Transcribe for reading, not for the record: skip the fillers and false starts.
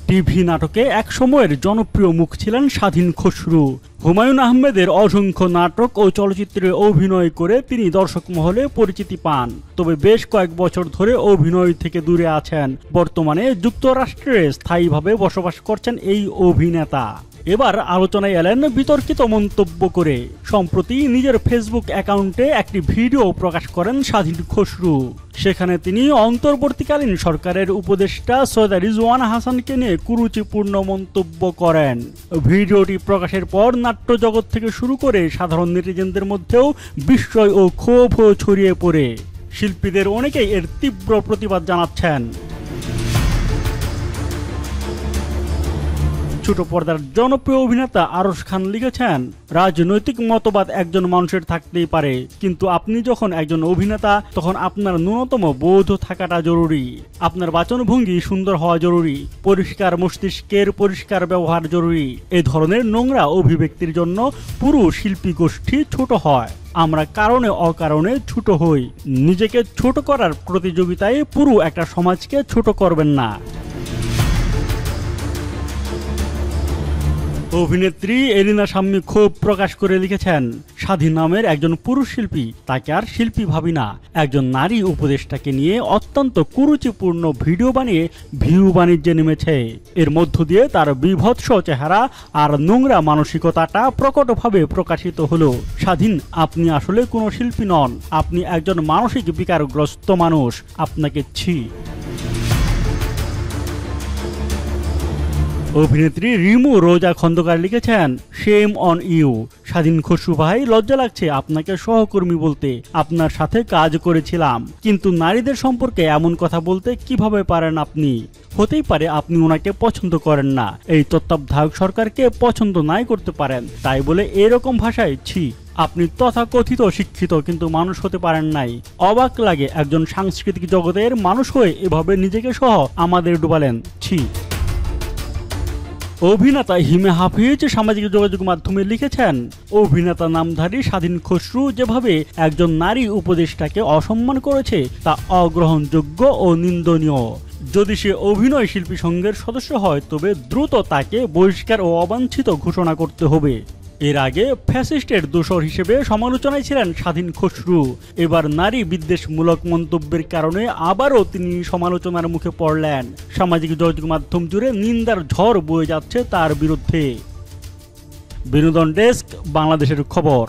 TV নাটকে এক সময়ের জনপ্রিয় মুখ ছিলেন স্বাধীন খসরু। হুমায়ুন আহমেদের অসংখ্য নাটক ও চলচ্চিত্রে অভিনয় করে তিনি দর্শক মহলে পরিচিতি পান। তবে বেশ কয়েক বছর ধরে অভিনয় থেকে দূরে আছেন। বর্তমানে যুক্তরাষ্ট্রে স্থায়ীভাবে বসবাস করছেন এই অভিনেতা। এবার আলোচনায় এলেন বিতর্কিত মন্তব্য করে। সম্প্রতি নিজের ফেসবুক অ্যাকাউন্টে একটি ভিডিও প্রকাশ করেন স্বাধীন খসরু। সেখানে তিনি অন্তর্বর্তীকালীন সরকারের উপদেষ্টা সৈয়দ রিজওয়ানা হাসানকে নিয়ে কুরুচিপূর্ণ মন্তব্য করেন। ভিডিওটি প্রকাশের পর নাট্য জগৎ থেকে শুরু করে সাধারণ নেটিজেনদের মধ্যেও বিস্ময় ও ক্ষোভ ছড়িয়ে পড়ে। শিল্পীদের অনেকেই এর তীব্র প্রতিবাদ জানাচ্ছেন। ছোট পর্দার জনপ্রিয় অভিনেতা আরশ খান লিখেছেন, রাজনৈতিক মতবাদ একজন মানুষের থাকতেই পারে, কিন্তু আপনি যখন একজন অভিনেতা তখন আপনার ন্যূনতম বোধ থাকাটা জরুরি। আপনার বাচনভঙ্গি সুন্দর হওয়া জরুরি, পরিষ্কার মস্তিষ্কের পরিষ্কার ব্যবহার জরুরি। এই ধরনের নোংরা অভিব্যক্তির জন্য পুরো শিল্পী গোষ্ঠী ছোট হয়। আমরা কারণে অকারণে ছোট হই। নিজেকে ছোট করার প্রতিযোগিতায় পুরো একটা সমাজকে ছোট করবেন না। অভিনেত্রী এলিনা শাম্মী ক্ষোভ প্রকাশ করে লিখেছেন, স্বাধীন নামের একজন পুরুষ শিল্পী, তাকে আর শিল্পী ভাবি না। একজন নারী উপদেষ্টাকে নিয়ে অত্যন্ত কুরুচিপূর্ণ ভিডিও বানিয়ে ভিউ বাণিজ্যে নেমেছে। এর মধ্য দিয়ে তার বিভৎস চেহারা আর নোংরা মানসিকতাটা প্রকটভাবে প্রকাশিত হলো। স্বাধীন, আপনি আসলে কোনো শিল্পী নন, আপনি একজন মানসিক বিকারগ্রস্ত মানুষ। আপনাকে ছি। অভিনেত্রী রিমু রোজা খন্দকার লিখেছেন, শেম অন ইউ। স্বাধীন খসরু ভাই, লজ্জা লাগছে আপনাকে সহকর্মী বলতে। আপনার সাথে কাজ করেছিলাম, কিন্তু নারীদের সম্পর্কে এমন কথা বলতে কিভাবে পারেন আপনি? হতেই পারে আপনি ওনাকে পছন্দ করেন না, এই তত্ত্বাবধায়ক সরকারকে পছন্দ নাই করতে পারেন, তাই বলে এরকম ভাষায় ছি। আপনি তথাকথিত শিক্ষিত, কিন্তু মানুষ হতে পারেন নাই। অবাক লাগে একজন সাংস্কৃতিক জগতের মানুষ হয়ে এভাবে নিজেকে সহ আমাদের ডুবালেন, ছি। অভিনেতা হিমে হাফিজ সামাজিক যোগাযোগ মাধ্যমে লিখেছেন, অভিনেতা নামধারী স্বাধীন খসরু যেভাবে একজন নারী উপদেষ্টাকে অসম্মান করেছে তা অগ্রহণযোগ্য ও নিন্দনীয়। যদি সে অভিনয় শিল্পী সংঘের সদস্য হয় তবে দ্রুত তাকে বহিষ্কার ও অবাঞ্ছিত ঘোষণা করতে হবে। এর আগে ফ্যাসিস্টের দোসর হিসেবে সমালোচনায় ছিলেন স্বাধীন খসরু। এবার নারী বিদ্বেষমূলক মন্তব্যের কারণে আবারও তিনি সমালোচনার মুখে পড়লেন। সামাজিক যোগাযোগ মাধ্যম জুড়ে নিন্দার ঝড় বয়ে যাচ্ছে তার বিরুদ্ধে। বিনোদন ডেস্ক, বাংলাদেশের খবর।